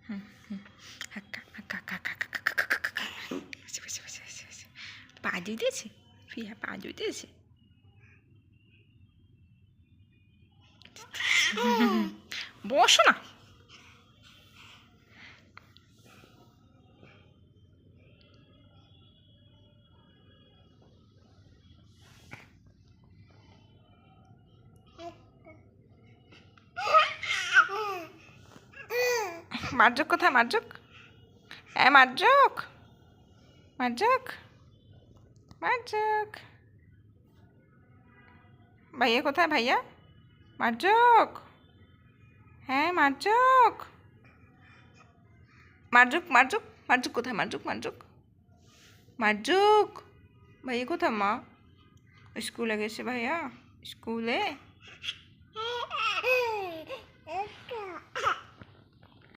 হুম হুম হাক্কা হাক্কা হাক্কা হাক্কা হাক্কা হাক্কা পা দিয়েছে ফিয়া পা দিয়েছে বসো না মার্জক কোথায় মার্জক মার্জক মার্জক মার্জক ভাইয়া কোথায় ভাইয়া মার্জক হ্যাঁ মার্জক মার্জক মার্জক মার্জক কোথায় মার্জক মার্জক মার্জক ভাইয়া কোথায় মা স্কুলে গেছে ভাইয়া স্কুলে